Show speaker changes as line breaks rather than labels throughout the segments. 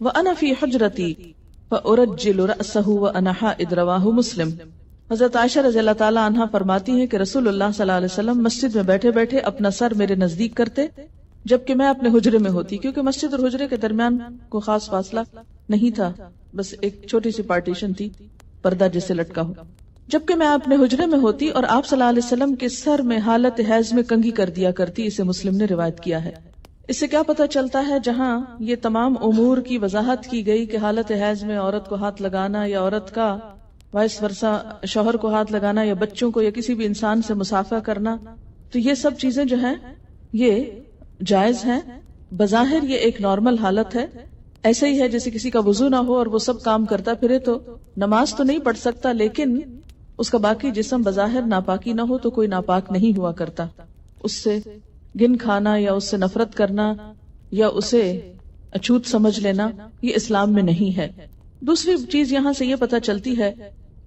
وأنا في حجرتي فأرجل رأسه وأنا حائض رواہ مسلم۔ حضرت عائشہ رضی اللہ تعالی عنہا فرماتی ہیں کہ رسول اللہ صلی اللہ علیہ وسلم مسجد میں بیٹھے بیٹھے اپنا سر میرے نزدیک کرتے جبکہ میں اپنے حجرے میں ہوتی، کیونکہ مسجد اور حجرے کے درمیان کوئی خاص فاصلہ نہیں تھا، بس ایک چھوٹی سی پارٹیشن تھی، پردہ جسے لٹکا ہو، جبکہ میں اپنے حجرے میں ہوتی اور آپ صلی اللہ علیہ وسلم کے سر میں حالت حیض میں کنگھی کر دیا کرتی۔ اسے مسلم نے روایت کیا ہے۔ اس سے کیا پتہ چلتا ہے، جہاں یہ تمام امور کی وضاحت کی گئی کہ حالت حیض میں عورت کو ہاتھ لگانا یا عورت کا وائس ورثہ شوہر کو ہاتھ لگانا یا بچوں کو یا کسی بھی انسان سے مصافحہ کرنا، تو یہ سب چیزیں جو ہیں یہ جائز ہیں۔ بظاہر یہ ایک نارمل حالت ہے، ایسے ہی ہے جیسے کسی کا وضو نہ ہو اور وہ سب کام کرتا پھرے تو نماز تو نہیں پڑھ سکتا، لیکن اس کا باقی جسم بظاہر ناپاکی نہ ہو تو کوئی ناپاک نہیں ہوا کرتا۔ اس سے گن کھانا یا اس سے نفرت کرنا یا اسے اچھوت سمجھ لینا یہ اسلام میں نہیں ہے۔ دوسری چیز یہاں سے یہ پتہ چلتی ہے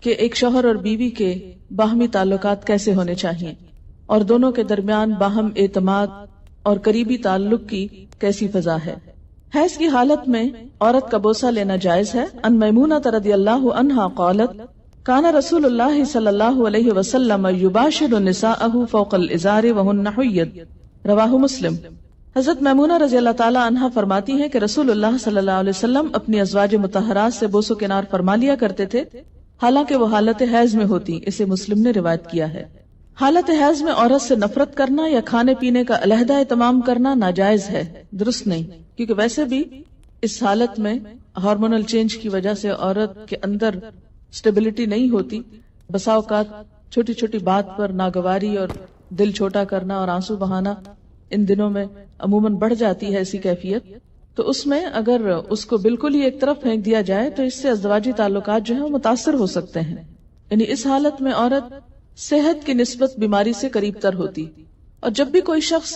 کہ ایک شوہر اور بیوی کے باہمی تعلقات کیسے ہونے چاہیے اور دونوں کے درمیان باہم اعتماد اور قریبی تعلق کی کیسی فضا ہے۔ حیض کی حالت میں عورت کا بوسہ لینا جائز ہے۔ ان میمونہ رضی اللہ عنہا قالت کان رسول اللہ صلی اللہ علیہ وسلم یباشر نساءہ فوق الازار وہن حید رواہ مسلم۔ حضرت میمونہ رضی اللہ تعالی عنہا فرماتی ہیں کہ رسول اللہ صلی اللہ علیہ وسلم اپنی ازواج مطہرات سے بوس و کنار فرما لیا کرتے تھے حالانکہ وہ حالت حیض میں ہوتی۔ اسے مسلم نے روایت کیا ہے۔ حالت حیض میں عورت سے نفرت کرنا یا کھانے پینے کا علیحدہ اہتمام کرنا ناجائز ہے، درست نہیں، کیونکہ ویسے بھی اس حالت میں ہارمونل چینج کی وجہ سے عورت کے اندر سٹیبلٹی نہیں ہوتی، بسا اوقات چھوٹی چھوٹی بات پر ناگواری اور دل چھوٹا کرنا اور آنسو بہانا ان دنوں میں عموماً بڑھ جاتی ہے ایسی کیفیت، تو اس میں اگر اس کو بالکل ہی ایک طرف پھینک دیا جائے تو اس سے ازدواجی تعلقات جو ہیں وہ متاثر ہو سکتے ہیں۔ یعنی اس حالت میں عورت صحت کی نسبت بیماری سے قریب تر ہوتی، اور جب بھی کوئی شخص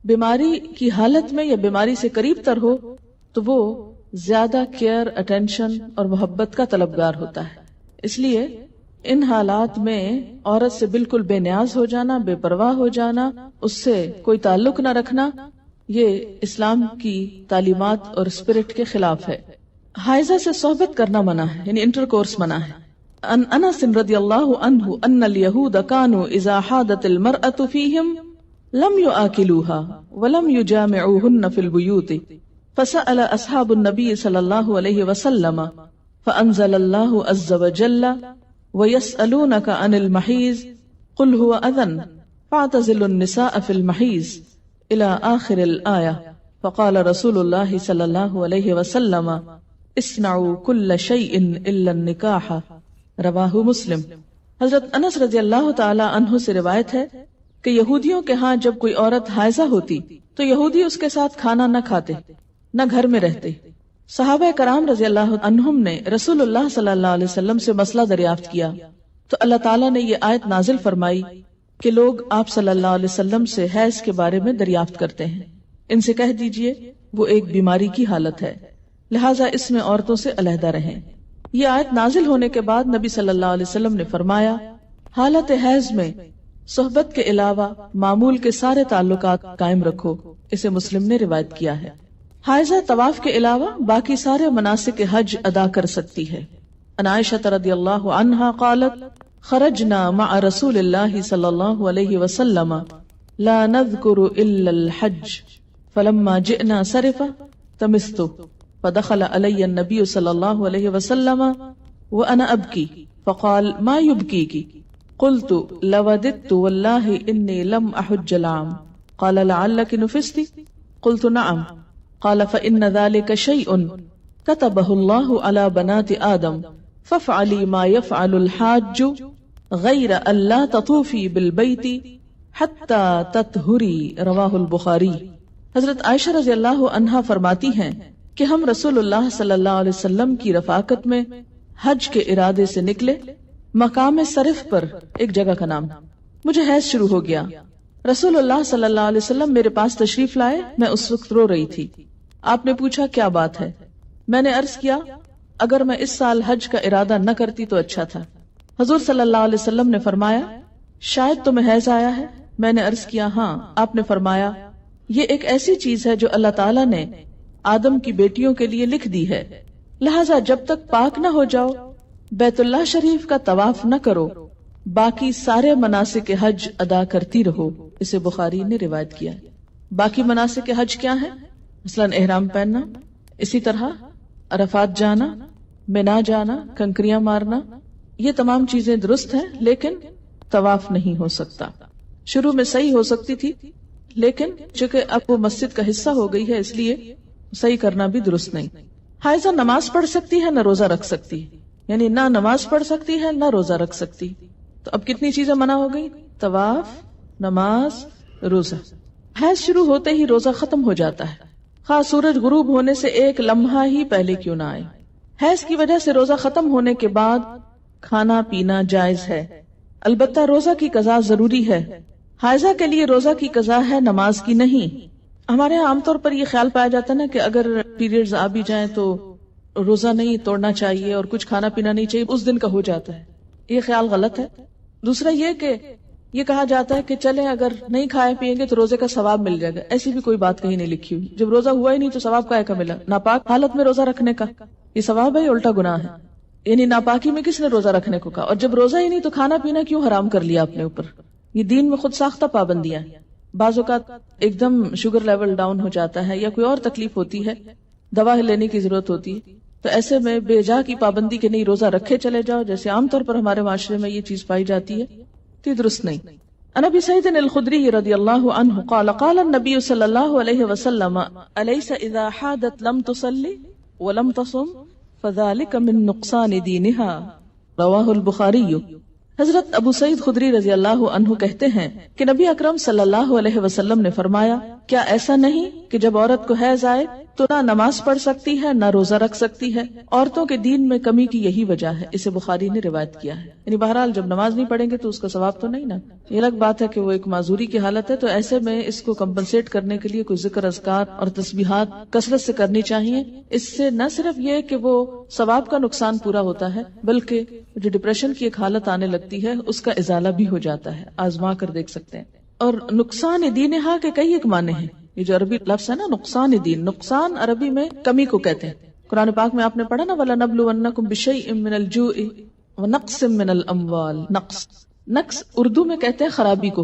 بیماری کی حالت میں یا بیماری سے قریب تر ہو تو وہ زیادہ کیئر، اٹینشن اور محبت کا طلبگار ہوتا ہے۔ اس لیے ان حالات میں عورت سے بالکل بے نیاز ہو جانا، بے پرواہ ہو جانا، اس سے کوئی تعلق نہ رکھنا، یہ اسلام کی تعلیمات اور اسپرٹ کے خلاف ہے۔ حائضہ سے صحبت کرنا منع ہے، یعنی انٹر کورس منع ہے۔ ان انس رضی اللہ عنہ ان الیہود کانوا اذا حاضت المرأة فیہم لم یآکلوها ولم یجامعوہن فی البیوت فسأل اصحاب النبی صلی اللہ علیہ وسلم فانزل اللہ عز وجل ويسألونك عن المحيض قل هو أذن فاعتزلوا النساء في المحيض إلى آخر الآية فقال رسول الله صلى الله عليه وسلم اصنعوا كل شيء إلا النكاح رواہ مسلم۔ حضرت انس رضی اللہ تعالی عنہ سے روایت ہے کہ یہودیوں کے ہاں جب کوئی عورت حائضہ ہوتی تو یہودی اس کے ساتھ کھانا نہ کھاتے نہ گھر میں رہتے۔ صحابہ کرام رضی اللہ عنہم نے رسول اللہ صلی اللہ علیہ وسلم سے مسئلہ دریافت کیا تو اللہ تعالیٰ نے یہ آیت نازل فرمائی کہ لوگ آپ صلی اللہ علیہ وسلم سے حیض کے بارے میں دریافت کرتے ہیں، ان سے کہہ دیجئے وہ ایک بیماری کی حالت ہے، لہٰذا اس میں عورتوں سے علیحدہ رہیں۔ یہ آیت نازل ہونے کے بعد نبی صلی اللہ علیہ وسلم نے فرمایا حالت حیض میں صحبت کے علاوہ معمول کے سارے تعلقات قائم رکھو۔ اسے مسلم نے روایت کیا ہے۔ حائضہ طواف کے علاوہ باقی سارے مناسک حج ادا کر سکتی ہے۔ عن عائشہ رضی اللہ عنہا قالت خرجنا مع رسول اللہ صلی اللہ علیہ وسلم لا نذکر الا الحج فلما جئنا صرف تمست فدخل علی النبی صلی اللہ علیہ وسلم وانا ابکی فقال ما يبكيك قلت لوددت والله انی لم احج العام قال لعلك نفست قلت نعم قال فإن ذلك شيء كتبه الله على بنات آدم فافعلي ما يفعل الحاج غير ألا تطوفي بالبيت حتى تطهري رواہ البخاری۔ حضرت عائشہ رضی اللہ عنہا فرماتی ہیں کہ ہم رسول اللہ صلی اللہ علیہ وسلم کی رفاقت میں حج کے ارادے سے نکلے۔ مقام صرف پر ایک جگہ کا نام۔ مجھے حیض شروع ہو گیا۔ رسول اللہ صلی اللہ علیہ وسلم میرے پاس تشریف لائے، میں اس وقت رو رہی تھی۔ آپ نے پوچھا کیا بات ہے؟ میں نے عرض کیا اگر میں اس سال حج کا ارادہ نہ کرتی تو اچھا تھا۔ حضور صلی اللہ علیہ وسلم نے فرمایا شاید تمہیں حیض آیا ہے؟ میں نے عرض کیا ہاں۔ آپ نے فرمایا یہ ایک ایسی چیز ہے جو اللہ تعالیٰ نے آدم کی بیٹیوں کے لیے لکھ دی ہے، لہذا جب تک پاک نہ ہو جاؤ بیت اللہ شریف کا طواف نہ کرو، باقی سارے مناسک حج ادا کرتی رہو۔ اسے بخاری نے روایت کیا ہے۔ باقی مناسک حج کیا ہیں؟ مثلاً احرام پہننا، اسی طرح عرفات جانا، منا جانا، کنکریاں مارنا، یہ تمام چیزیں درست ہیں، لیکن طواف نہیں ہو سکتا۔ شروع میں صحیح ہو سکتی تھی، لیکن چونکہ اب وہ مسجد کا حصہ ہو گئی ہے اس لیے صحیح کرنا بھی درست نہیں۔ حائضہ نماز پڑھ سکتی ہے نہ روزہ رکھ سکتی، یعنی نہ نماز پڑھ سکتی ہے نہ روزہ رکھ سکتی۔ تو اب کتنی چیزیں منع ہو گئی؟ طواف، نماز، روزہ۔ حیض شروع ہوتے ہی روزہ ختم ہو جاتا ہے، خاص سورج غروب ہونے سے ایک لمحہ ہی پہلے کیوں نہ آئے۔ حیض کی وجہ سے روزہ ختم ہونے کے بعد کھانا پینا جائز ہے، البتہ روزہ کی قضا ضروری ہے۔ حائضہ کے لیے روزہ کی قضا ہے، نماز کی نہیں۔ ہمارے یہاں عام طور پر یہ خیال پایا جاتا ہے نا کہ اگر پیریڈز آ بھی جائیں تو روزہ نہیں توڑنا چاہیے اور کچھ کھانا پینا نہیں چاہیے، اس دن کا ہو جاتا ہے۔ یہ خیال غلط ہے۔ دوسرا یہ کہ یہ کہا جاتا ہے کہ چلیں اگر نہیں کھائے پیئیں گے تو روزے کا ثواب مل جائے گا، ایسی بھی کوئی بات کہیں نہیں لکھی ہوئی۔ جب روزہ ہوا ہی نہیں تو ثواب کائے کا ملا؟ ناپاک حالت میں روزہ رکھنے کا یہ ثواب ہے، الٹا گناہ ہے۔ یعنی ناپاکی میں کس نے روزہ رکھنے کو کہا؟ اور جب روزہ ہی نہیں تو کھانا پینا کیوں حرام کر لیا اپنے اوپر؟ یہ دین میں خود ساختہ پابندیاں ہیں۔ بعض اوقات ایک دم شوگر لیول ڈاؤن ہو جاتا ہے یا کوئی اور تکلیف ہوتی ہے، دوا لینے کی ضرورت ہوتی ہے، تو ایسے میں بے جا کی پابندی کے نہیں روزہ رکھے چلے جاؤ، جیسے عام طور پر ہمارے معاشرے میں یہ چیز پائی جاتی ہے، تو یہ درست نہیں۔ عن ابی سعید الخدری رضی اللہ عنہ قال قال النبی صلی اللہ علیہ وسلم الیس اذا حادت لم تصلی ولم تصم فذلك من نقصان دینها رواہ البخاری۔ حضرت ابو سعید خدری رضی اللہ عنہ کہتے ہیں کہ نبی اکرم صلی اللہ علیہ وسلم نے فرمایا، کیا ایسا نہیں کہ جب عورت کو حیض آئے تو نہ نماز پڑھ سکتی ہے نہ روزہ رکھ سکتی ہے؟ عورتوں کے دین میں کمی کی یہی وجہ ہے۔ اسے بخاری نے روایت کیا ہے۔ یعنی بہرحال جب نماز نہیں پڑھیں گے تو اس کا ثواب تو نہیں نا۔ یہ الگ بات ہے کہ وہ ایک معذوری کی حالت ہے، تو ایسے میں اس کو کمپنسیٹ کرنے کے لیے کوئی ذکر، اذکار اور تسبیحات کثرت سے کرنی چاہیے۔ اس سے نہ صرف یہ کہ وہ ثواب کا نقصان پورا ہوتا ہے، بلکہ جو ڈپریشن کی ایک حالت آنے لگتی ہے اس کا ازالہ بھی ہو جاتا ہے۔ آزما کر دیکھ سکتے ہیں۔ اور نقصان دینہا کے کئی ایک معنی ہیں۔ یہ جو عربی لفظ ہے نا نقصان دین، نقصان عربی میں کمی کو کہتے ہیں۔ قرآن پاک میں آپ نے پڑھا نا وَلَنَبْلُوَنَّكُمْ بِشَيْءٍ مِّنَ الْجُوعِ وَنَقْصٍ مِّنَ الْأَمْوَالِ۔ نقص اردو میں کہتے ہیں خرابی کو،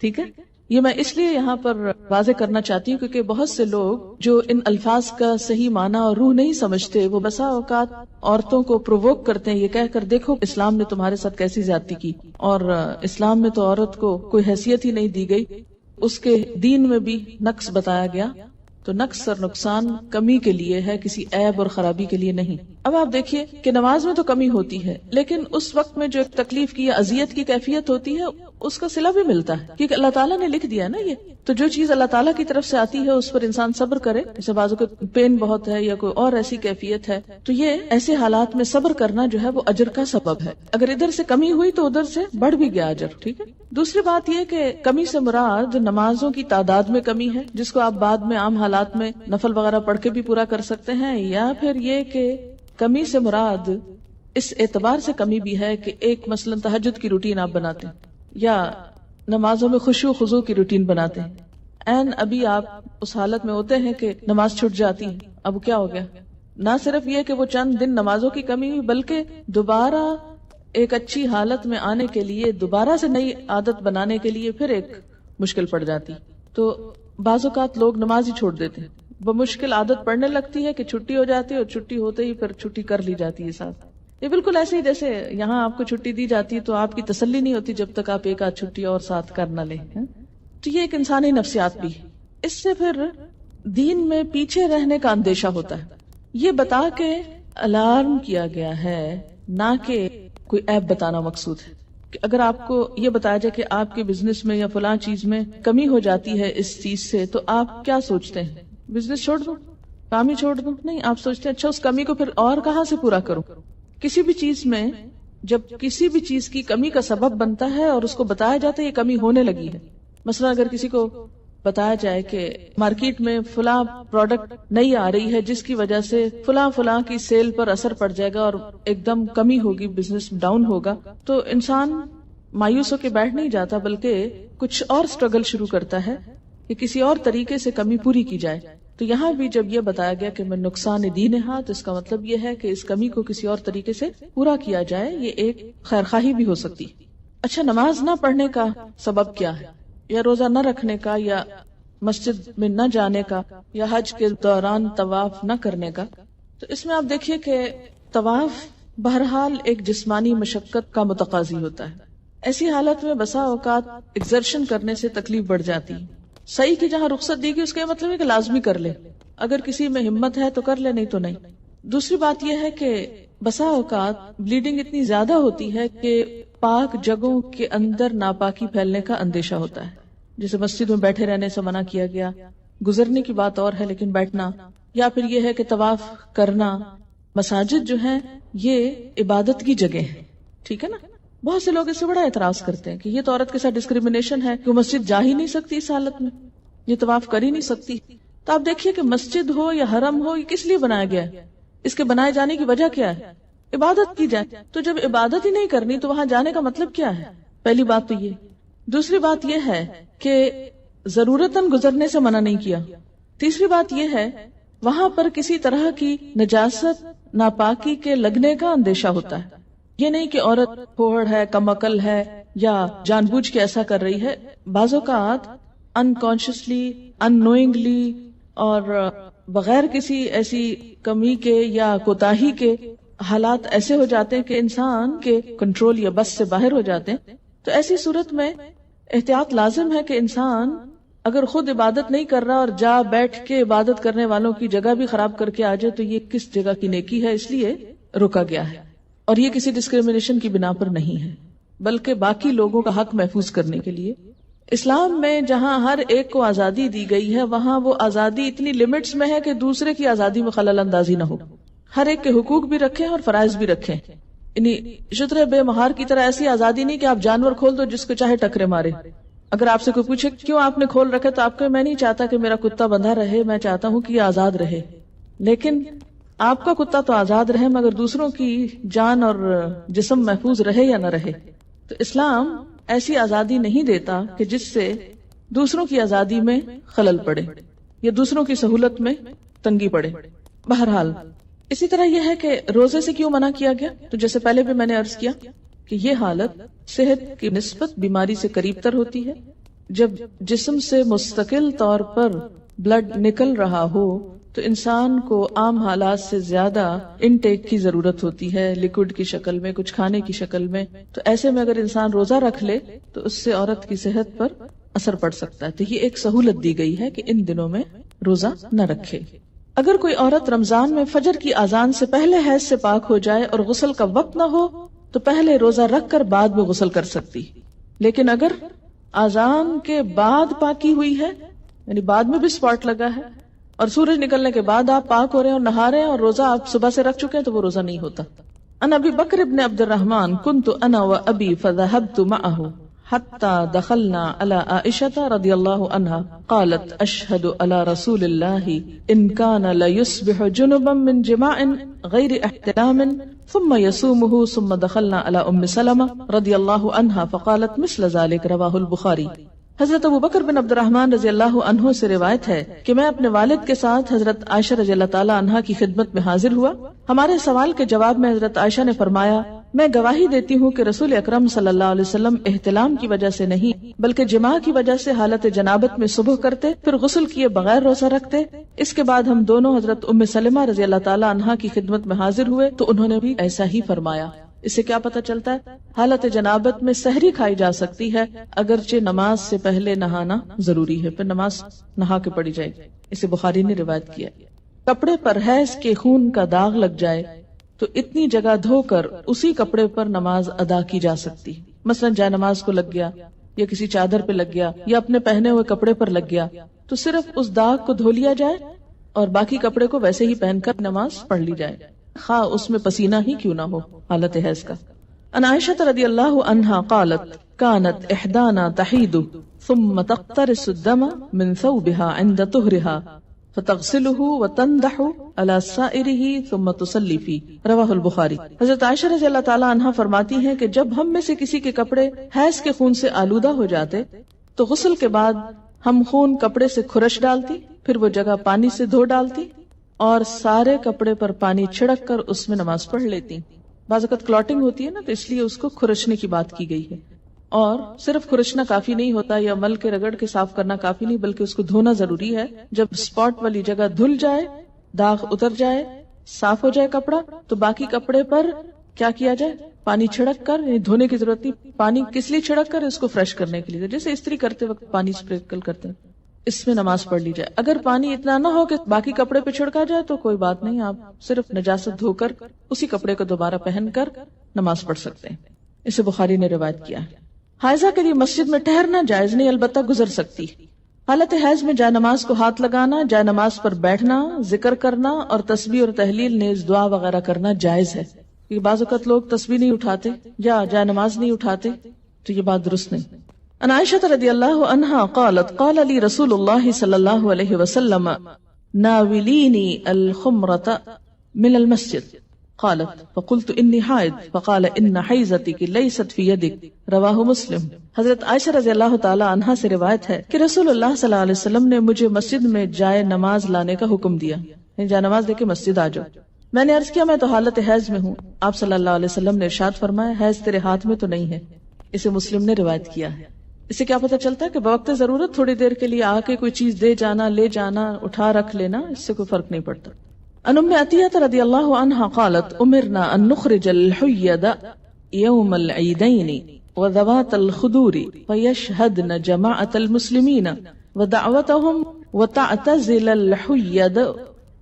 ٹھیک ہے؟ یہ میں اس لیے یہاں پر واضح کرنا چاہتی ہوں کیونکہ بہت سے لوگ جو ان الفاظ کا صحیح معنی اور روح نہیں سمجھتے، وہ بسا اوقات عورتوں کو پرووک کرتے ہیں یہ کہہ کر دیکھو اسلام نے تمہارے ساتھ کیسی زیادتی کی، اور اسلام میں تو عورت کو کوئی حیثیت ہی نہیں دی گئی، اس کے دین میں بھی نقص بتایا گیا۔ تو نقص اور نقصان کمی کے لیے ہے، کسی عیب اور خرابی کے لیے نہیں۔ اب آپ دیکھیے کہ نماز میں تو کمی ہوتی ہے، لیکن اس وقت میں جو ایک تکلیف کی یا اذیت کی کیفیت ہوتی ہے اس کا صلہ بھی ملتا ہے، کیونکہ اللہ تعالیٰ نے لکھ دیا نا یہ۔ تو جو چیز اللہ تعالیٰ کی طرف سے آتی ہے اس پر انسان صبر کرے، جیسے بازو کو پین بہت ہے یا کوئی اور ایسی کیفیت ہے، تو یہ ایسے حالات میں صبر کرنا جو ہے وہ اجر کا سبب ہے۔ اگر ادھر سے کمی ہوئی تو ادھر سے بڑھ بھی گیا اجر، ٹھیک ہے۔ دوسری بات یہ کہ کمی سے مراد نمازوں کی تعداد میں کمی ہے، جس کو آپ بعد میں عام حالات میں نفل وغیرہ پڑھ کے بھی پورا کر سکتے ہیں، یا پھر یہ کہ کمی سے مراد اس اعتبار سے کمی بھی ہے کہ ایک مثلا تہجد کی روٹین آپ بناتے ہیں یا نمازوں میں خشوع خضوع کی روٹین بناتے ہیں، ابھی آپ اس حالت میں ہوتے ہیں کہ نماز چھوٹ جاتی ہے، اب کیا ہو گیا؟ نہ صرف یہ کہ وہ چند دن نمازوں کی کمی ہوئی، بلکہ دوبارہ ایک اچھی حالت میں آنے کے لیے، دوبارہ سے نئی عادت بنانے کے لیے پھر ایک مشکل پڑ جاتی۔ تو بعض اوقات لوگ نماز ہی چھوڑ دیتے ہیں، بمشکل عادت پڑنے لگتی ہے کہ چھٹی ہو جاتی ہے، اور چھٹی ہوتے ہی پھر چھٹی کر لی جاتی ہے ساتھ۔ یہ بالکل ایسے ہی جیسے یہاں آپ کو چھٹی دی جاتی ہے تو آپ کی تسلی نہیں ہوتی جب تک آپ ایک آدھ چھٹی اور ساتھ کر نہ لیں۔ تو یہ ایک انسانی نفسیات بھی ہے۔ اس سے پھر دین میں پیچھے رہنے کا اندیشہ ہوتا ہے۔ یہ بتا کے الارم کیا گیا ہے، نہ کہ کوئی عیب بتانا مقصود ہے۔ کہ اگر آپ کو یہ بتایا جائے کہ آپ کے بزنس میں یا فلاں چیز میں کمی ہو جاتی ہے اس چیز سے، تو آپ کیا سوچتے ہیں؟ بزنس چھوڑ دوں، کام ہی چھوڑ دوں؟ نہیں، آپ سوچتے ہیں اچھا اس کمی کو پھر اور کہاں سے پورا کروں۔ کسی بھی چیز میں جب کسی بھی چیز کی کمی کا سبب بنتا ہے اور اس کو بتایا جاتا ہے یہ کمی ہونے لگی ہے، مثلا اگر کسی کو بتایا جائے کہ مارکیٹ میں فلاں پروڈکٹ نہیں آ رہی ہے جس کی وجہ سے فلاں کی سیل پر اثر پڑ جائے گا اور ایک دم کمی ہوگی، بزنس ڈاؤن ہوگا، تو انسان مایوس ہو کے بیٹھ نہیں جاتا بلکہ کچھ اور سٹرگل شروع کرتا ہے کہ کسی اور طریقے سے کمی پوری کی جائے تو یہاں بھی جب یہ بتایا گیا کہ میں نقصان دینہا، تو اس کا مطلب یہ ہے کہ اس کمی کو کسی اور طریقے سے پورا کیا جائے، یہ ایک خیرخواہی بھی ہو سکتی. اچھا، نماز نہ پڑھنے کا سبب کیا ہے، یا روزہ نہ رکھنے کا، یا مسجد میں نہ جانے کا، یا حج کے دوران طواف نہ کرنے کا؟ تو اس میں آپ دیکھیے کہ طواف بہرحال ایک جسمانی مشقت کا متقاضی ہوتا ہے. ایسی حالت میں بسا اوقات ایکسرشن کرنے سے تکلیف بڑھ جاتی ہے. صحیح کی جہاں رخصت دی گئی اس کا مطلب ہے کہ لازمی کر لے، اگر کسی میں ہمت ہے تو کر لے، نہیں تو نہیں. دوسری بات یہ ہے کہ بسا اوقات بلیڈنگ اتنی زیادہ ہوتی ہے کہ پاک جگہوں کے اندر ناپاکی پھیلنے کا اندیشہ ہوتا ہے. جیسے مسجد میں بیٹھے رہنے سے منع کیا گیا، گزرنے کی بات اور ہے لیکن بیٹھنا، یا پھر یہ ہے کہ طواف کرنا. مساجد جو ہیں یہ عبادت کی جگہ ہے، ٹھیک ہے نا. بہت سے لوگ اس سے بڑا اعتراض کرتے ہیں کہ یہ تو عورت کے ساتھ ڈسکریمنیشن ہے کہ وہ مسجد جا ہی نہیں سکتی اس حالت میں، یہ طواف کر ہی نہیں سکتی. تو آپ دیکھیے کہ مسجد ہو یا حرم ہو، یہ کس لیے بنایا گیا ہے؟ اس کے بنائے جانے کی وجہ کیا ہے؟ عبادت کی جائے. تو جب عبادت ہی نہیں کرنی تو وہاں جانے کا مطلب کیا ہے؟ پہلی بات تو یہ. دوسری بات یہ ہے کہ ضرورتاً گزرنے سے منع نہیں کیا. تیسری بات یہ ہے وہاں پر کسی طرح کی نجاست ناپاکی کے لگنے کا اندیشہ ہوتا ہے. یہ نہیں کہ عورت پھوڑ ہے، کم عقل ہے، یا جان بوجھ کے ایسا کر رہی ہے. بعض اوقات انکانشیسلی، ان نوئنگلی، اور بغیر کسی ایسی کمی کے یا کوتاہی کے حالات ایسے ہو جاتے ہیں کہ انسان کے کنٹرول یا بس سے باہر ہو جاتے ہیں. تو ایسی صورت میں احتیاط لازم ہے کہ انسان اگر خود عبادت نہیں کر رہا اور جا بیٹھ کے عبادت کرنے والوں کی جگہ بھی خراب کر کے آ جائے تو یہ کس جگہ کی نیکی ہے، اس لیے روکا گیا ہے. اور یہ کسی ڈسکریمنیشن کی بنا پر نہیں ہے، بلکہ باقی لوگوں کا حق محفوظ کرنے کے لیے. اسلام میں جہاں ہر ایک کو آزادی دی گئی ہے وہاں وہ آزادی اتنی لمٹس میں ہے کہ دوسرے کی آزادی میں خلل اندازی نہ ہو. ہر ایک کے حقوق بھی رکھیں اور فرائض بھی رکھیں. یعنی شتر بے مہار کی طرح ایسی آزادی نہیں کہ آپ جانور کھول دو جس کو چاہے ٹکرے مارے. اگر آپ سے کوئی پوچھے کیوں آپ نے کھول رکھے تو آپ کو میں نہیں چاہتا کہ میرا کتا بندھا رہے، میں چاہتا ہوں کہ یہ آزاد رہے. لیکن آپ کا کتا تو آزاد رہے مگر دوسروں کی جان اور جسم محفوظ رہے یا نہ رہے. تو اسلام ایسی آزادی نہیں دیتا کہ جس سے دوسروں کی آزادی میں خلل پڑے یا دوسروں کی سہولت میں تنگی پڑے. بہرحال اسی طرح یہ ہے کہ روزے سے کیوں منع کیا گیا؟ تو جیسے پہلے بھی میں نے عرض کیا کہ یہ حالت صحت کی نسبت بیماری سے قریب تر ہوتی ہے. جب جسم سے مستقل طور پر بلڈ نکل رہا ہو تو انسان کو عام حالات سے زیادہ انٹیک کی ضرورت ہوتی ہے، لیکوڈ کی شکل میں، کچھ کھانے کی شکل میں. تو ایسے میں اگر انسان روزہ رکھ لے تو اس سے عورت کی صحت پر اثر پڑ سکتا ہے. تو یہ ایک سہولت دی گئی ہے کہ ان دنوں میں روزہ نہ رکھے. اگر کوئی عورت رمضان میں فجر کی اذان سے پہلے حیض سے پاک ہو جائے اور غسل کا وقت نہ ہو تو پہلے روزہ رکھ کر بعد میں غسل کر سکتی. لیکن اگر اذان کے بعد پاکی ہوئی ہے، یعنی بعد میں بھی اسپاٹ لگا ہے اور سورج نکلنے کے بعد آپ پاک ہو رہے ہیں اور نہا رہے ہیں اور روزہ آپ صبح سے رکھ چکے ہیں تو وہ روزہ نہیں ہوتا. ان ابی بکر ابن عبد الرحمن كنت انا وابی فذهبت معه حتى دخلنا على عائشة رضي الله عنها قالت اشهد على رسول الله ان كان لا يصبح جنبا من جماع غير احتلام ثم يصومه ثم دخلنا على ام سلمة رضي الله عنها فقالت مثل ذلك رواه البخاري. حضرت ابو بکر بن عبد الرحمن رضی اللہ عنہ سے روایت ہے کہ میں اپنے والد کے ساتھ حضرت عائشہ رضی اللہ تعالی عنہا کی خدمت میں حاضر ہوا. ہمارے سوال کے جواب میں حضرت عائشہ نے فرمایا میں گواہی دیتی ہوں کہ رسول اکرم صلی اللہ علیہ وسلم احتلام کی وجہ سے نہیں بلکہ جماع کی وجہ سے حالت جنابت میں صبح کرتے پھر غسل کیے بغیر روزہ رکھتے. اس کے بعد ہم دونوں حضرت ام سلمہ رضی اللہ تعالی عنہا کی خدمت میں حاضر ہوئے تو انہوں نے بھی ایسا ہی فرمایا. اس سے کیا پتہ چلتا ہے؟ حالت جنابت میں سحری کھائی جا سکتی ہے اگرچہ نماز سے پہلے نہانا ضروری ہے، پھر نماز نہا کے پڑھی جائے گی. اسے بخاری نے روایت کیا. کپڑے پر حیض کے خون کا داغ لگ جائے تو اتنی جگہ دھو کر اسی کپڑے پر نماز ادا کی جا سکتی. مثلا جائے نماز کو لگ گیا یا کسی چادر پہ لگ گیا یا اپنے پہنے ہوئے کپڑے پر لگ گیا تو صرف اس داغ کو دھو لیا جائے اور باقی کپڑے کو ویسے ہی پہن کر نماز پڑھ لی جائے خواہ اس میں پسینہ ہی کیوں نہ ہو حالت حیض کا. ان عائشہ رضی اللہ عنہا قالت كانت احدانا تحید ثم تقترس الدم من ثوبها عند طهرها فتغسله وتندح على سائره ثم تصلي فيه رواه البخاری. حضرت عائشہ رضی اللہ تعالی عنہا فرماتی ہیں کہ جب ہم میں سے کسی کے کپڑے حیض کے خون سے آلودہ ہو جاتے تو غسل کے بعد ہم خون کپڑے سے کھرش ڈالتی، پھر وہ جگہ پانی سے دھو ڈالتی اور سارے کپڑے پر پانی چھڑک کر اس میں نماز پڑھ لیتی۔ بعض اوقات کلاٹنگ ہوتی ہے نا، تو اس لیے اس کو کھرچنے کی بات کی گئی ہے، اور صرف کھرچنا کافی نہیں ہوتا یا مل کے رگڑ کے صاف کرنا کافی نہیں، بلکہ اس کو دھونا ضروری ہے۔ جب اسپاٹ والی جگہ دھل جائے، داغ اتر جائے، صاف ہو جائے کپڑا، تو باقی کپڑے پر کیا کیا جائے؟ پانی چھڑک کر، یعنی دھونے کی ضرورت نہیں، پانی کس لیے چھڑک کر؟ اس کو فریش کرنے کے لیے، جیسے استری کرتے وقت پانی اسپرینکل کرتے ہیں، اس میں نماز پڑھ لی جائے۔ اگر پانی اتنا نہ ہو کہ باقی کپڑے پہ چھڑکا جائے تو کوئی بات نہیں، آپ صرف نجاست دھو کر اسی کپڑے کو دوبارہ پہن کر نماز پڑھ سکتے ہیں۔ اسے بخاری نے روایت کیا ہے۔ حائضہ کے لیے مسجد میں ٹھہرنا جائز نہیں، البتہ گزر سکتی۔ حالت حیض میں جائے نماز کو ہاتھ لگانا، جائے نماز پر بیٹھنا، ذکر کرنا اور تسبیح اور تحلیل نیز دعا وغیرہ کرنا جائز ہے۔ کیونکہ بعض اوقات لوگ تسبیح نہیں اٹھاتے یا جائے نماز نہیں اٹھاتے، تو یہ بات درست نہیں۔ عن عائشہ رضی اللہ عنہا قالت قال لی رسول اللہ صلی اللہ علیہ وسلم ناولینی الخمرۃ من المسجد قالت فقلت انی حائض فقال ان حیضتک لیست فی یدک رواہ مسلم۔ حضرت عائشہ رضی اللہ تعالی عنہا سے روایت ہے کہ رسول اللہ صلی اللہ علیہ وسلم نے مجھے مسجد میں جائے نماز لانے کا حکم دیا، یعنی جائے نماز لے کے مسجد آ جاؤ۔ میں نے عرض کیا میں تو حالت حیض میں ہوں۔ آپ صلی اللہ علیہ وسلم نے ارشاد فرمایا حیض تیرے ہاتھ میں تو نہیں ہے۔ اسے مسلم نے روایت کیا ہے۔ اسے کیا پتہ چلتا ہے کہ بوقت ضرورت تھوڑی دیر کے لیے آ کے کوئی چیز دے جانا، لے جانا، اٹھا رکھ لینا، اس سے کوئی فرق نہیں پڑتا۔ ان ام عطیہ رضی اللہ عنہا قالت امرنا ان نخرج الحید یوم العیدین وذوات الخدور فیشہدن جماعت المسلمین ودعوتهم وتعتزل الحید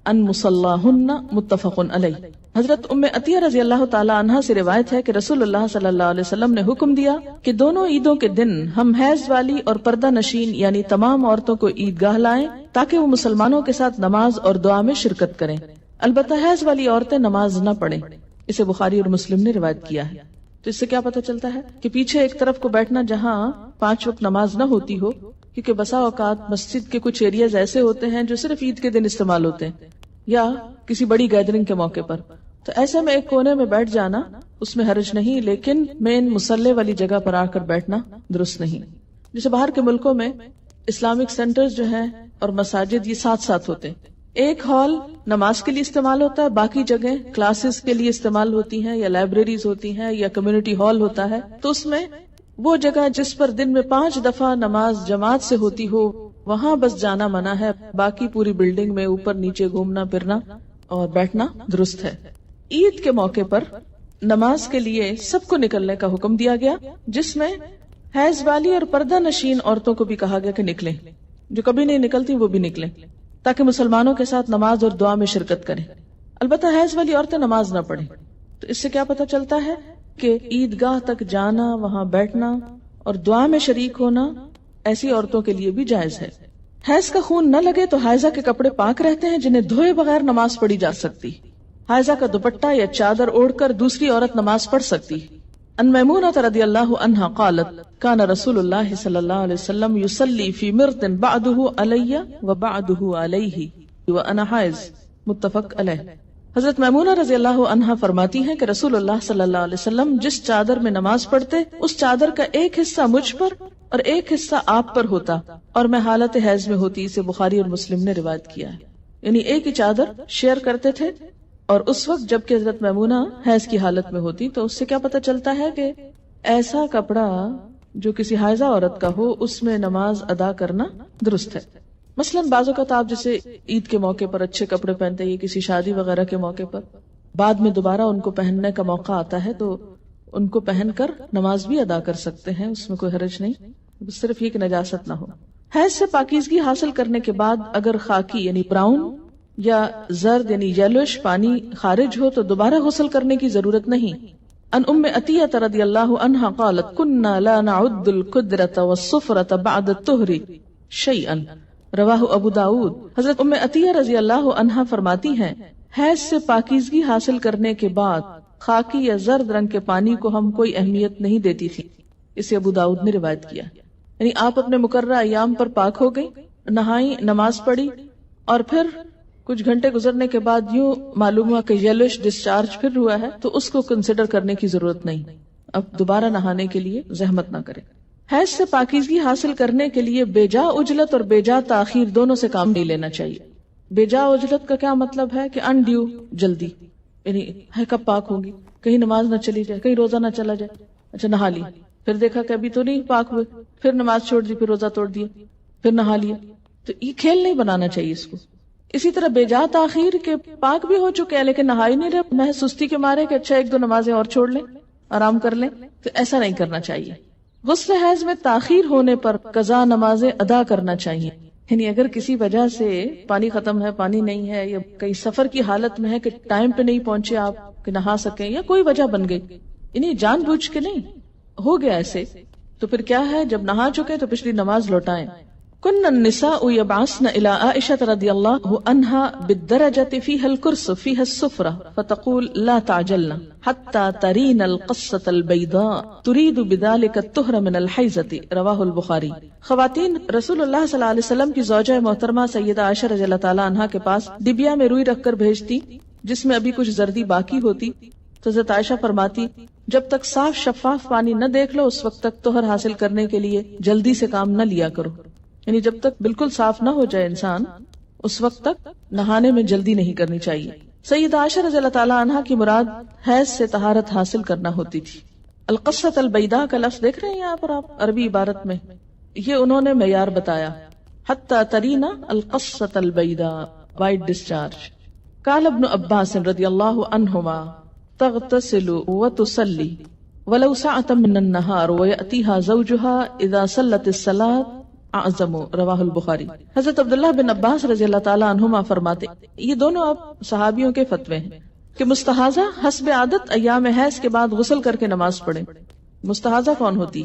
ان مصلاہن متفق علیہ۔ حضرت ام عطیہ رضی اللہ تعالی عنہا سے روایت ہے کہ رسول اللہ صلی اللہ علیہ وسلم نے حکم دیا کہ دونوں عیدوں کے دن ہم حیض والی اور پردہ نشین یعنی تمام عورتوں کو عیدگاہ لائیں تاکہ وہ مسلمانوں کے ساتھ نماز اور دعا میں شرکت کریں، البتہ حیض والی عورتیں نماز نہ پڑھیں۔ اسے بخاری اور مسلم نے روایت کیا ہے۔ تو اس سے کیا پتہ چلتا ہے کہ پیچھے ایک طرف کو بیٹھنا جہاں 5 وقت نماز نہ ہوتی ہو، کیونکہ بسا اوقات مسجد کے کچھ ایریاز ایسے ہوتے ہیں جو صرف عید کے دن استعمال ہوتے ہیں یا کسی بڑی گیدرنگ کے موقع پر، تو ایسے میں ایک کونے میں بیٹھ جانا اس میں حرج نہیں، لیکن مین مصلی والی جگہ پر آ کر بیٹھنا درست نہیں۔ جیسے باہر کے ملکوں میں اسلامک سینٹرز جو ہیں اور مساجد یہ ساتھ ساتھ ہوتے ہیں، ایک ہال نماز کے لیے استعمال ہوتا ہے، باقی جگہ کلاسز کے لیے استعمال ہوتی ہیں یا لائبریریز ہوتی ہیں یا کمیونٹی ہال ہوتا ہے، تو اس میں وہ جگہ جس پر دن میں 5 دفعہ نماز جماعت سے ہوتی ہو وہاں بس جانا منع ہے، باقی پوری بلڈنگ میں اوپر نیچے گھومنا پھرنا اور بیٹھنا درست ہے۔ عید کے موقع پر نماز کے لیے سب کو نکلنے کا حکم دیا گیا، جس میں حیض والی اور پردہ نشین عورتوں کو بھی کہا گیا کہ نکلیں، جو کبھی نہیں نکلتی وہ بھی نکلیں تاکہ مسلمانوں کے ساتھ نماز اور دعا میں شرکت کریں، البتہ حیض والی عورتیں نماز نہ پڑھیں۔ تو اس سے کیا پتہ چلتا ہے کہ عیدگاہ تک جانا، وہاں بیٹھنا اور دعا میں شریک ہونا ایسی عورتوں کے لیے بھی جائز ہے۔ حیض کا خون نہ لگے تو حائضہ کے کپڑے پاک رہتے ہیں جنہیں دھوئے بغیر نماز پڑھی جا سکتی۔ حائضہ کا دوپٹہ یا چادر اوڑھ کر دوسری عورت نماز پڑھ سکتی۔ ان میمونہ رضی اللہ عنہا قالت کان رسول اللہ صلی اللہ علیہ وسلم یصلی فی مرط بعدہ علی و بعدہ علیہ وانا حائض، متفق علیہ۔ حضرت میمونہ رضی اللہ عنہا فرماتی ہیں کہ رسول اللہ صلی اللہ علیہ وسلم جس چادر میں نماز پڑھتے اس چادر کا ایک حصہ مجھ پر اور ایک حصہ آپ پر ہوتا اور میں حالت حیض میں ہوتی۔ اسے بخاری اور مسلم نے روایت کیا ہے، یعنی ایک ہی چادر شیئر کرتے تھے، اور اس وقت جب کہ حضرت میمونہ حیض کی حالت میں ہوتی تو اس سے کیا پتہ چلتا ہے کہ ایسا کپڑا جو کسی حائضہ عورت کا ہو اس میں نماز ادا کرنا درست ہے۔ مثلاً بعض اوقات آپ جیسے عید کے موقع پر اچھے کپڑے پہنتے ہیں، کسی شادی وغیرہ کے موقع پر بعد میں دوبارہ ان کو پہننے کا موقع آتا ہے تو ان کو پہن کر نماز بھی ادا کر سکتے ہیں، اس میں کوئی حرج نہیں، صرف یہ کہ نجاست نہ ہو۔ حیض سے پاکیزگی حاصل کرنے کے بعد اگر خاکی یعنی براؤن یا زرد یعنی یلوش پانی خارج ہو تو دوبارہ غسل کرنے کی ضرورت نہیں۔ ان ام عطیہ رضی اللہ عنہا قالت کننا لا نعد القدرۃ والصفرۃ بعد الطہر شیئا، رواہ ابو داود۔ حضرت ام عطیہ رضی اللہ عنہا فرماتی ہیں حیض سے پاکیزگی حاصل کرنے کے بعد خاکی یا زرد رنگ کے پانی کو ہم کوئی اہمیت نہیں دیتی تھی۔ اسے ابو داود نے روایت کیا، یعنی آپ اپنے مقررہ ایام پر پاک ہو گئی، نہائی، نماز پڑھی، اور پھر کچھ گھنٹے گزرنے کے بعد یوں معلوم ہوا کہ یلوش ڈسچارج پھر ہوا ہے تو اس کو کنسیڈر کرنے کی ضرورت نہیں، اب دوبارہ نہانے کے لیے زحمت نہ کرے۔ حیض سے پاکیزگی حاصل کرنے کے لیے بے جا اجلت اور بے جا تاخیر دونوں سے کام نہیں لینا چاہیے. بے جا اجلت کا کیا مطلب ہے کہ انڈیو جلدی، یعنی ہے کب پاک ہوگی، کہیں نماز نہ چلی جائے، کہیں روزہ نہ چلا جائے، اچھا نہا لی، پھر دیکھا کہ ابھی تو نہیں پاک ہوئے، پھر نماز چھوڑ دی، پھر روزہ توڑ دیا، پھر نہا لیا. تو یہ کھیل نہیں بنانا چاہیے اس کو. اسی طرح بے جا تاخیر کے پاک بھی ہو چکے ہیں لیکن نہائی نہیں رہے، محض سستی کے مارے کہ اچھا ایک دو نمازیں اور چھوڑ لیں، آرام کر لیں، تو ایسا نہیں کرنا چاہیے. غسل حیض میں تاخیر ہونے پر قضا نمازیں ادا کرنا چاہیے. یعنی اگر کسی وجہ سے پانی ختم ہے، پانی نہیں ہے، یا کئی سفر کی حالت میں ہے کہ ٹائم پہ نہیں پہنچے آپ کہ نہا سکیں، یا کوئی وجہ بن گئی، یعنی جان بوجھ کے نہیں ہو گیا ایسے، تو پھر کیا ہے، جب نہا چکے تو پچھلی نماز لوٹائیں. کن النساء يبعثن الى عائشة رضی اللہ عنها بالدرجة فيها الكرس فيها السفرة فتقول لا تعجلن حتى ترين القصة البيضاء تريد بذلك الطهر من الحيضة رواہ البخاری. خواتین رسول اللہ صلی اللہ علیہ وسلم کی زوجہ محترمہ سیدہ عائشہ رضی اللہ تعالی عنہا کے پاس ڈبیا میں روئی رکھ کر بھیجتی جس میں ابھی کچھ زردی باقی ہوتی، تو حضرت عائشہ فرماتی جب تک صاف شفاف پانی نہ دیکھ لو اس وقت تک طہر حاصل کرنے کے لیے جلدی سے کام نہ لیا کرو. یعنی جب تک بالکل صاف نہ ہو جائے انسان اس وقت تک نہانے میں جلدی نہیں کرنی چاہیے. سیدہ عائشہ رضی اللہ تعالی عنہا کی مراد حیض سے طہارت حاصل کرنا ہوتی تھی. القصۃ البیضاء کا لفظ دیکھ رہے ہیں یہاں پر آپ عربی عبارت میں، یہ انہوں نے معیار بتایا، حتی ترینا القصۃ البیضاء، وائٹ ڈسچارج. قال ابن عباس رضی اللہ عنہما تغتسل وتصلی ولو ساعة من النهار ويأتيها زوجها اذا صلت الصلاة اعظم رواہ البخاری. حضرت عبداللہ بن عباس رضی اللہ تعالی عنہما فرماتے، یہ دونوں اب صحابیوں کے فتوے ہیں کہ مستحاضہ حسب عادت ایام حیض کے بعد غسل کر کے نماز پڑھے. مستحاضہ کون ہوتی؟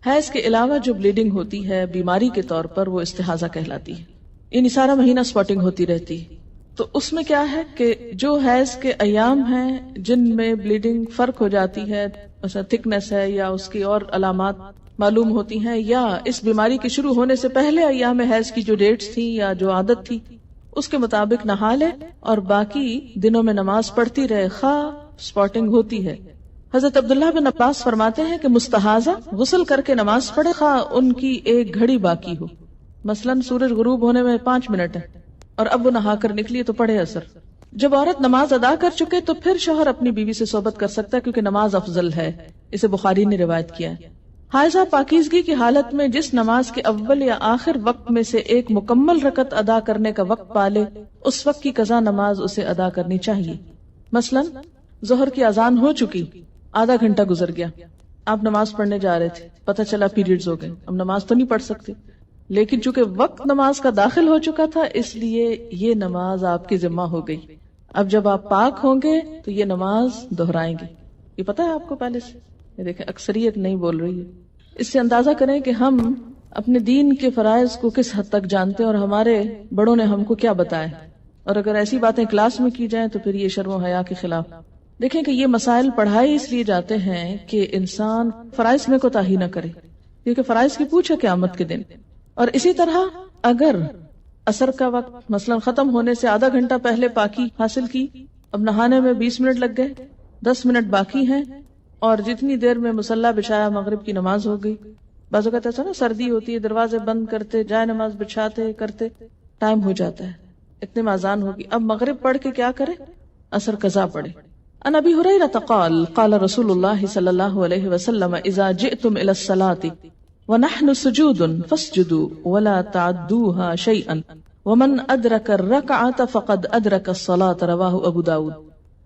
حیض کے علاوہ جو بلیڈنگ ہوتی ہے بیماری کے طور پر وہ استحاضہ کہلاتی ہے. یعنی سارا مہینہ سپاٹنگ ہوتی رہتی ہے. تو اس میں کیا ہے کہ جو حیض کے ایام ہیں جن میں بلیڈنگ فرق ہو جاتی ہے، مثلا تھکنس ہے یا اس کی اور علامات معلوم ہوتی ہیں، یا اس بیماری کے شروع ہونے سے پہلے ایام حیض کی جو ڈیٹس تھی یا جو عادت تھی اس کے مطابق نہا لے اور باقی دنوں میں نماز پڑھتی رہے خواہ سپاٹنگ ہوتی ہے. حضرت عبداللہ بن عباس فرماتے ہیں کہ مستحاضہ غسل کر کے نماز پڑھے خواہ ان کی ایک گھڑی باقی ہو، مثلاً سورج غروب ہونے میں 5 منٹ ہے اور اب وہ نہا کر نکلی تو پڑھے اثر. جب عورت نماز ادا کر چکے تو پھر شوہر اپنی بیوی سے صحبت کر سکتا ہے کیونکہ نماز افضل ہے، اسے بخاری نے روایت کیا ہے. حائضہ پاکیزگی کی حالت میں جس نماز کے اول یا آخر وقت میں سے ایک مکمل رکعت ادا کرنے کا وقت پالے اس وقت کی قضا نماز اسے ادا کرنی چاہیے. مثلا ظہر کی اذان ہو چکی، آدھا گھنٹہ گزر گیا، آپ نماز پڑھنے جا رہے تھے، پتہ چلا پیریڈز ہو گئے، اب نماز تو نہیں پڑھ سکتے، لیکن چونکہ وقت نماز کا داخل ہو چکا تھا اس لیے یہ نماز آپ کی ذمہ ہو گئی. اب جب آپ پاک ہوں گے تو یہ نماز دہرائیں گے. یہ پتہ ہے آپ کو پہلے سے؟ یہ دیکھیں اکثریت نہیں بول رہی ہے. اس سے اندازہ کریں کہ ہم اپنے دین کے فرائض کو کس حد تک جانتے ہیں اور ہمارے بڑوں نے ہم کو کیا بتایا. اور اگر ایسی باتیں کلاس میں کی جائیں تو پھر یہ شرم و حیا کے خلاف. دیکھیں کہ یہ مسائل پڑھائے اس لیے جاتے ہیں کہ انسان فرائض میں کوتاہی نہ کرے، کیونکہ فرائض کی پوچھ ہے قیامت کے دن. اور اسی طرح اگر عصر کا وقت مثلا ختم ہونے سے آدھا گھنٹہ پہلے پاکی حاصل کی، اب نہانے میں 20 منٹ لگ گئے، 10 منٹ باقی ہیں، اور جتنی دیر میں مصلی بچھایا مغرب کی نماز ہو گئی. بعض اوقات ایسا نا سردی ہوتی ہے، دروازے بند کرتے جائے نماز بچھاتے کرتے ٹائم ہو جاتا ہے، اتنے میں اذان ہوگی، اب مغرب پڑھ کے کیا کرے؟ عصر قضا پڑھے. عن ابی ہریرہ قال قال رسول اللہ صلی اللہ علیہ وسلم اذا جئتم الى الصلاة ونحن سجود فاسجدوا ولا تعدوها شيئا ومن ادرک الرکعة فقد ادرک الصلاة رواہ ابو داود.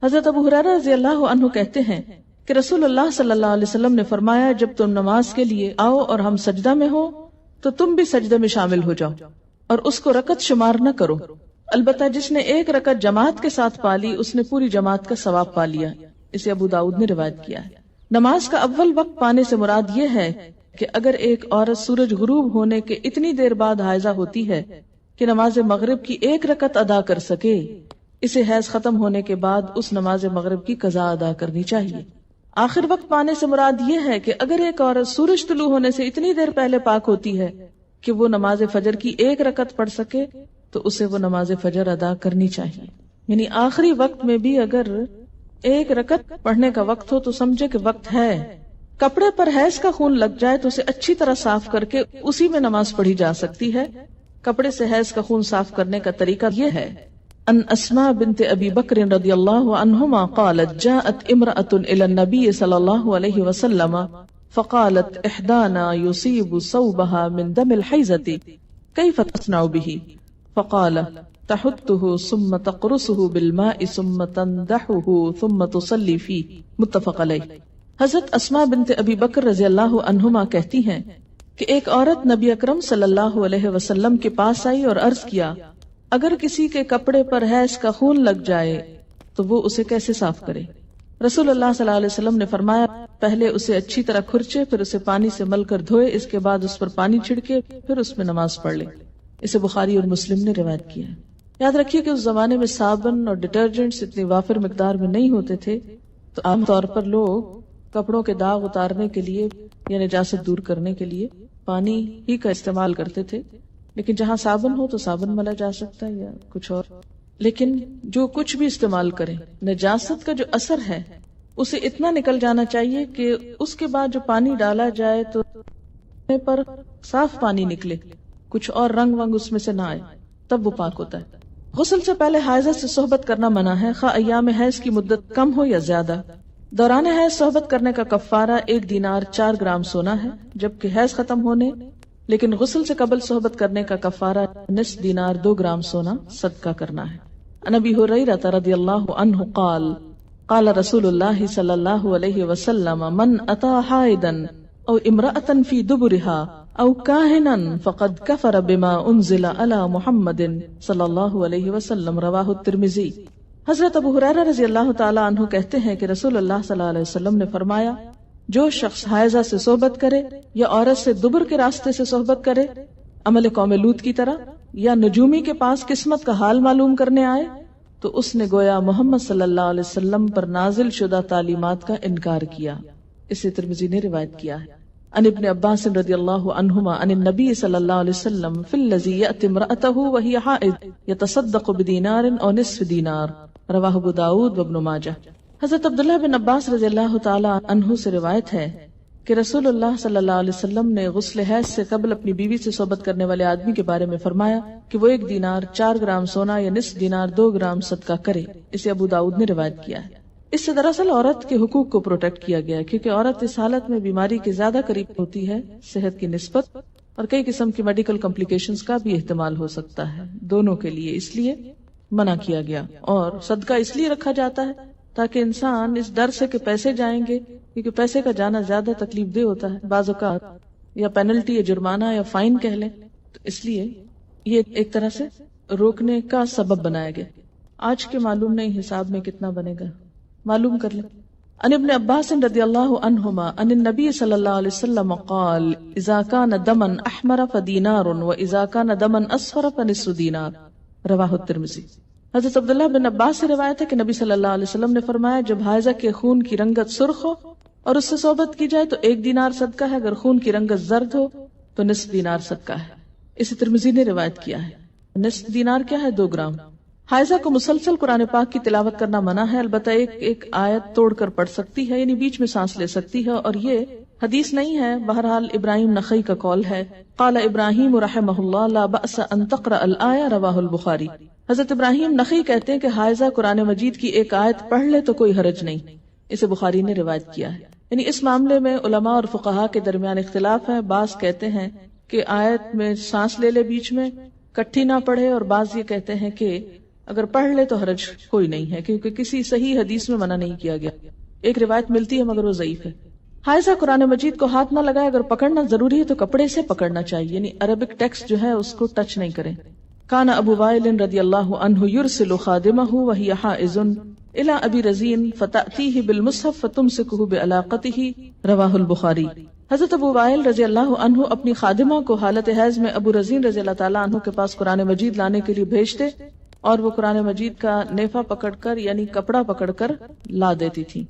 حضرت ابو ہریرہ رضی اللہ عنہ کہتے ہیں کہ رسول اللہ صلی اللہ علیہ وسلم نے فرمایا جب تم نماز کے لیے آؤ اور ہم سجدہ میں ہو تو تم بھی سجدے میں شامل ہو جاؤ اور اس کو رکعت شمار نہ کرو. البتہ جس نے ایک رکعت جماعت کے ساتھ پالی اس نے پوری جماعت کا ثواب پا لیا. اسے ابو داؤد نے روایت کیا ہے. نماز کا اول وقت پانے سے مراد یہ ہے کہ اگر ایک عورت سورج غروب ہونے کے اتنی دیر بعد حائضہ ہوتی ہے کہ نماز مغرب کی ایک رکعت ادا کر سکے، اسے حیض ختم ہونے کے بعد اس نماز مغرب کی قضا ادا کرنی چاہیے. آخر وقت پانے سے مراد یہ ہے کہ اگر ایک عورت سورج طلوع ہونے سے اتنی دیر پہلے پاک ہوتی ہے کہ وہ نماز فجر کی ایک رکعت پڑھ سکے تو اسے وہ نماز فجر ادا کرنی چاہیے. یعنی آخری وقت میں بھی اگر ایک رکعت پڑھنے کا وقت ہو تو سمجھے کہ وقت ہے، کپڑے پر حیض کا خون لگ جائے تو اسے اچھی طرح صاف کر کے اسی میں نماز پڑھی جا سکتی ہے. کپڑے سے حیض کا خون صاف کرنے کا طریقہ یہ ہے. ان اسماء بنت ابی بکر رضی اللہ عنہما قالت جاءت امرأة الى النبي صلی اللہ علیہ وسلم فقالت احدانا يصيب صوبها من دم الحيضة كيف تصنع به فقال تحته ثم تقرصه بالماء ثم تندحه ثم تصلي فيه متفق علیہ. حضرت اسماء بنت ابی بکر رضی اللہ عنہما کہتی ہیں کہ ایک عورت نبی اکرم صلی اللہ علیہ وسلم کے پاس آئی اور عرض کیا اگر کسی کے کپڑے پر حیض کا خون لگ جائے تو وہ اسے کیسے صاف کرے؟ رسول اللہ صلی اللہ علیہ وسلم نے فرمایا پہلے اسے اچھی طرح کھرچے، پھر اسے پانی سے مل کر دھوئے، اس کے بعد اس پر پانی چھڑکے، پھر اس میں نماز پڑھ لے. اسے بخاری اور مسلم نے روایت کیا ہے. یاد رکھیے کہ اس زمانے میں صابن اور ڈٹرجنٹس اتنی وافر مقدار میں نہیں ہوتے تھے، تو عام طور پر لوگ کپڑوں کے داغ اتارنے کے لیے یا نجاست دور کرنے کے لیے پانی ہی کا استعمال کرتے تھے. لیکن جہاں صابن ہو تو صابن ملا جا سکتا ہے یا کچھ اور. لیکن جو کچھ بھی استعمال کریں، نجاست کا جو اثر ہے اسے اتنا نکل جانا چاہیے کہ اس کے بعد جو پانی ڈالا جائے تو پر صاف پانی نکلے، کچھ اور رنگ ونگ اس میں سے نہ آئے، تب وہ پاک ہوتا ہے. غسل سے پہلے حائضہ سے صحبت کرنا منع ہے، خواہ ایام حیض کی مدت کم ہو یا زیادہ. دوران حیض صحبت کرنے کا کفارہ 1 دینار 4 گرام سونا ہے جبکہ حیض ختم ہونے لیکن غسل سے قبل صحبت کرنے کا کفارہ نصف دینار 2 گرام سونا صدقہ کرنا ہے. عن ابی ہریرہ رضی اللہ عنہ قال قال رسول اللہ صلی اللہ علیہ وسلم من اتی حائضا او امرأة فی دبرها او کاہنا فقد کفر بما انزل علی محمد صلی اللہ علیہ وسلم. رواہ الترمذی. حضرت ابو ہریرہ رضی اللہ تعالی عنہ کہتے ہیں کہ رسول اللہ صلی اللہ علیہ وسلم نے فرمایا جو شخص حائضہ سے صحبت کرے یا عورت سے دبر کے راستے سے صحبت کرے عمل قوم لوط کی طرح، یا نجومی کے پاس قسمت کا حال معلوم کرنے آئے، تو اس نے گویا محمد صلی اللہ علیہ وسلم پر نازل شدہ تعلیمات کا انکار کیا. اسے ترمذی نے روایت کیا ہے. عن ابن عباس رضی اللہ عنہما عن النبی صلی اللہ علیہ وسلم فی الذی یأتی امرأته وہی حائض یتصدق بدینار او نصف دینار. رواہ ابو داؤد وابن ماجہ. حضرت عبداللہ بن عباس رضی اللہ تعالی عنہ سے روایت ہے کہ رسول اللہ صلی اللہ علیہ وسلم نے غسل حیض سے قبل اپنی بیوی سے صحبت کرنے والے آدمی کے بارے میں فرمایا کہ وہ 1 دینار 4 گرام سونا یا نصف دینار 2 گرام صدقہ کرے. اسے ابو داؤد نے روایت کیا ہے. اس سے دراصل عورت کے حقوق کو پروٹیکٹ کیا گیا ہے کیونکہ عورت اس حالت میں بیماری کے زیادہ قریب ہوتی ہے صحت کی نسبت، اور کئی قسم کی میڈیکل کمپلیکیشنز کا بھی احتمال ہو سکتا ہے دونوں کے لیے، اس لیے منع کیا گیا. اور صدقہ اس لیے رکھا جاتا ہے تاکہ انسان اس ڈر سے کہ پیسے جائیں گے، کیونکہ پیسے کا جانا زیادہ تکلیف دہ ہوتا ہے بعض اوقات، یا پینلٹی یا جرمانہ یا فائن کہہ لیں، تو اس لیے یہ ایک طرح سے روکنے کا سبب بنایا گیا. آج کے معلوم نہیں حساب میں کتنا بنے گا، معلوم کر لیں. عن ابن عباس رضی اللہ عنہما عن النبی صلی اللہ علیہ وسلم قال اذا كان دما احمر فدینار واذا كان دما اصفر فنصف دینار. رواہ الترمذی. حضرت عبداللہ بن عباس سے روایت ہے کہ نبی صلی اللہ علیہ وسلم نے فرمایا جب حائضہ کے خون کی رنگت سرخ ہو اور اس سے صحبت کی جائے تو 1 دینار صدقہ ہے، اگر خون کی رنگت زرد ہو تو نصف دینار صدقہ ہے. اسے ترمذی نے روایت کیا ہے. نصف دینار کیا ہے؟ 2 گرام. حائضہ کو مسلسل قرآن پاک کی تلاوت کرنا منع ہے، البتہ ایک آیت توڑ کر پڑھ سکتی ہے، یعنی بیچ میں سانس لے سکتی ہے، اور یہ حدیث نہیں ہے، بہرحال ابراہیم نخعی کا قول ہے. قال ابراہیم رحمہ اللہ لا بأس ان تقرأ الآیہ. رواہ البخاری. حضرت ابراہیم نخعی کہتے ہیں کہ حائضہ قرآن مجید کی ایک آیت پڑھ لے تو کوئی حرج نہیں. اسے بخاری نے روایت کیا ہے. یعنی اس معاملے میں علماء اور فقہاء کے درمیان اختلاف ہے. بعض کہتے ہیں کہ آیت میں سانس لے لے بیچ میں، کٹھی نہ پڑھے، اور بعض یہ کہتے ہیں کہ اگر پڑھ لے تو حرج کوئی نہیں ہے، کیونکہ کسی صحیح حدیث میں منع نہیں کیا گیا. ایک روایت ملتی ہے مگر وہ ضعیف ہے. حائضہ قرآن مجید کو ہاتھ نہ لگائے، اگر پکڑنا ضروری ہے تو کپڑے سے پکڑنا چاہیے، یعنی عربک ٹیکسٹ جو ہے اس کو ٹچ نہیں کریں. کان ابو وائل رضی اللہ عنہ یرسل خادمہ وہی حائض الی ابی رزین فتأتیہ بالمصحف فتمسکہ بعلاقتہ. رواہ البخاری. حضرت ابو وائل رضی اللہ عنہ اپنی خادمہ کو حالت حیض میں ابو رزین رضی اللہ تعالیٰ عنہ کے پاس قرآن مجید لانے کے لیے بھیجتے، اور وہ قرآن مجید کا نیفا پکڑ کر یعنی کپڑا پکڑ کر لا دیتی تھی.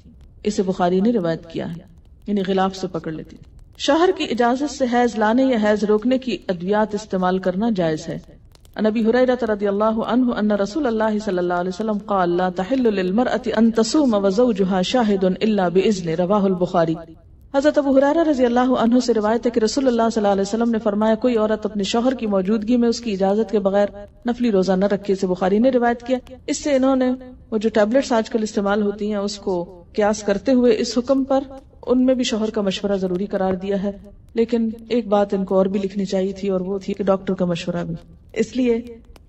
اسے بخاری نے روایت کیا ہے، یعنی غلاف سے پکڑ لیتی تھی. شوہر کی اجازت سے حیض لانے یا حیض روکنے کی ادویات استعمال کرنا جائز ہے. عن ابی ہریرہ رضی اللہ عنہ ان رسول اللہ صلی اللہ علیہ وسلم قال لا تحل للمرأة ان تصوم وزوجها شاہد الا باذن. رواہ البخاری. حضرت ابو ہریرہ رضی اللہ عنہ سے روایت ہے کہ رسول اللہ صلی اللہ علیہ وسلم نے فرمایا کوئی عورت اپنے شوہر کی موجودگی میں اس کی اجازت کے بغیر نفلی روزہ نہ رکھے. اسے بخاری نے روایت کیا. اس سے انہوں نے وہ جو ٹیبلٹس آج کل استعمال ہوتی ہیں اس کو قیاس کرتے ہوئے اس حکم پر ان میں بھی شوہر کا مشورہ ضروری قرار دیا ہے. لیکن ایک بات ان کو اور بھی لکھنی چاہیے تھی اور وہ تھی کہ ڈاکٹر کا مشورہ بھی، اس لیے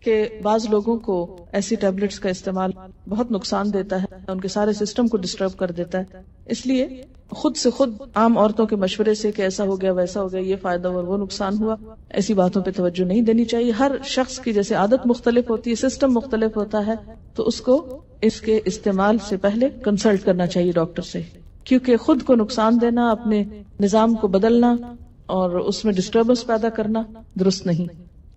کہ بعض لوگوں کو ایسی ٹیبلٹس کا استعمال بہت نقصان دیتا ہے، ان کے سارے سسٹم کو ڈسٹرب کر دیتا ہے. اس لیے خود سے خود عام عورتوں کے مشورے سے کہ ایسا ہو گیا ویسا ہو گیا، یہ فائدہ اور وہ نقصان ہوا، ایسی باتوں پہ توجہ نہیں دینی چاہیے. ہر شخص کی جیسے عادت مختلف ہوتی ہے، سسٹم مختلف ہوتا ہے، تو اس کو اس کے استعمال سے پہلے کنسلٹ کرنا چاہیے ڈاکٹر سے، کیونکہ خود کو نقصان دینا، اپنے نظام کو بدلنا اور اس میں ڈسٹربنس پیدا کرنا درست نہیں.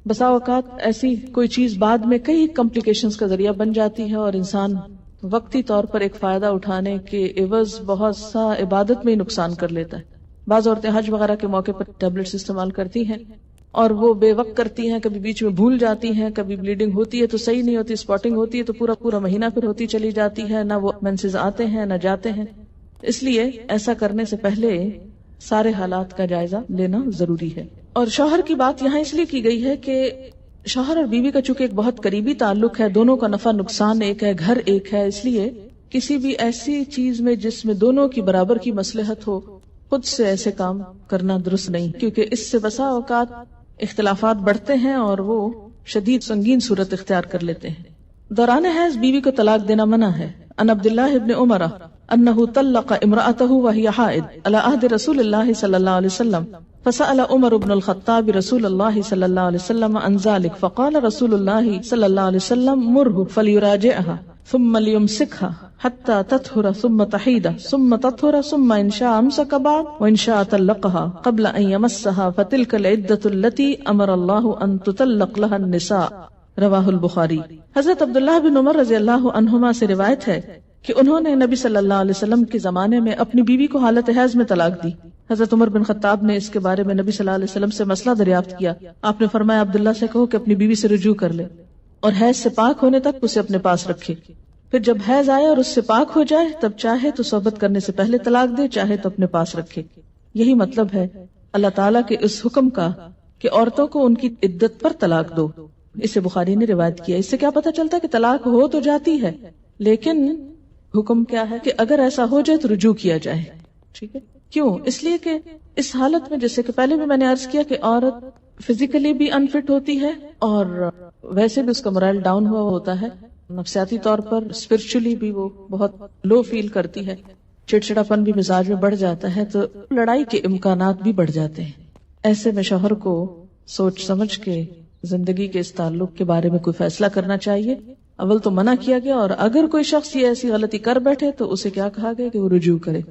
بسا اوقات ایسی کوئی چیز بعد میں کئی کمپلیکیشنز کا ذریعہ بن جاتی ہے اور انسان وقتی طور پر ایک فائدہ اٹھانے کے عوض بہت سا عبادت میں ہی نقصان کر لیتا ہے. بعض عورتیں حج وغیرہ کے موقع پر ٹیبلٹس استعمال کرتی ہیں اور وہ بے وقت کرتی ہیں، کبھی بیچ میں بھول جاتی ہیں، کبھی بلیڈنگ ہوتی ہے تو صحیح نہیں ہوتی، اسپاٹنگ ہوتی ہے تو پورا مہینہ پھر ہوتی چلی جاتی ہے، نہ وہ مینسز آتے ہیں نہ جاتے ہیں. اس لیے ایسا کرنے سے پہلے سارے حالات کا جائزہ لینا ضروری ہے. اور شوہر کی بات یہاں اس لیے کی گئی ہے کہ شوہر اور بیوی کا چونکہ ایک بہت قریبی تعلق ہے، دونوں کا نفع نقصان ایک ہے، گھر ایک ہے، اس لیے کسی بھی ایسی چیز میں جس میں دونوں کی برابر کی مصلحت ہو خود سے ایسے کام کرنا درست نہیں، کیونکہ اس سے بسا اوقات اختلافات بڑھتے ہیں اور وہ شدید سنگین صورت اختیار کر لیتے ہیں. دوران حیض بیوی کو طلاق دینا منع ہے. ان عبداللہ ابن عمر انه طلق امرأته وهي حائض على عهد رسول الله صلی اللہ علیہ وسلم فسأل عمر بن الخطاب رسول الله صلی اللہ علیہ وسلم عن ذلك فقال رسول الله صلی اللہ علیہ وسلم مره فليراجعها ثم ليمسكها حتى تطهر ثم تحيض ثم تطهر ثم ان شاء امسك بعد وان شاء طلقها قبل ان يمسها فتلك العدة التي امر الله ان تطلق لها النساء. رواہ البخاری. حضرت عبداللہ بن عمر رضی اللہ عنہما سے روایت ہے کہ انہوں نے نبی صلی اللہ علیہ وسلم کے زمانے میں اپنی بیوی کو حالت حیض میں طلاق دی. حضرت عمر بن خطاب نے اس کے بارے میں نبی صلی اللہ علیہ وسلم سے مسئلہ دریافت کیا. آپ نے فرمایا عبداللہ سے کہو کہ اپنی بیوی سے رجوع کر لے اور حیض سے پاک ہونے تک اسے اپنے پاس رکھے. پھر جب حیض آئے اور اس سے پاک ہو جائے تب چاہے تو صحبت کرنے سے پہلے طلاق دے، چاہے تو اپنے پاس رکھے. یہی مطلب ہے اللہ تعالیٰ کے اس حکم کا کہ عورتوں کو ان کی عدت پر طلاق دو. اسے بخاری نے روایت کیا. اس سے کیا پتہ چلتا ہے کہ طلاق ہو تو جاتی ہے، لیکن حکم کیا ہے کہ اگر ایسا ہو جائے تو رجوع کیا جائے. ٹھیک ہے، کیوں؟ اس لیے کہ اس حالت میں جیسے کہ پہلے بھی میں نے عرض کیا کہ عورت فزیکلی بھی انفٹ ہوتی ہے اور ویسے بھی اس کا مورائل ڈاؤن ہوا ہوتا ہے، نفسیاتی طور پر اسپرچولی بھی وہ بہت لو فیل کرتی ہے، چڑچڑاپن بھی مزاج میں بڑھ جاتا ہے، تو لڑائی کے امکانات بھی بڑھ جاتے ہیں. ایسے میں شوہر کو سوچ سمجھ کے زندگی کے اس تعلق کے بارے میں کوئی فیصلہ کرنا چاہیے. اول تو منع کیا گیا، اور اگر کوئی شخص یہ ایسی غلطی کر بیٹھے تو اسے کیا کہا گیا کہ وہ رجوع کرے.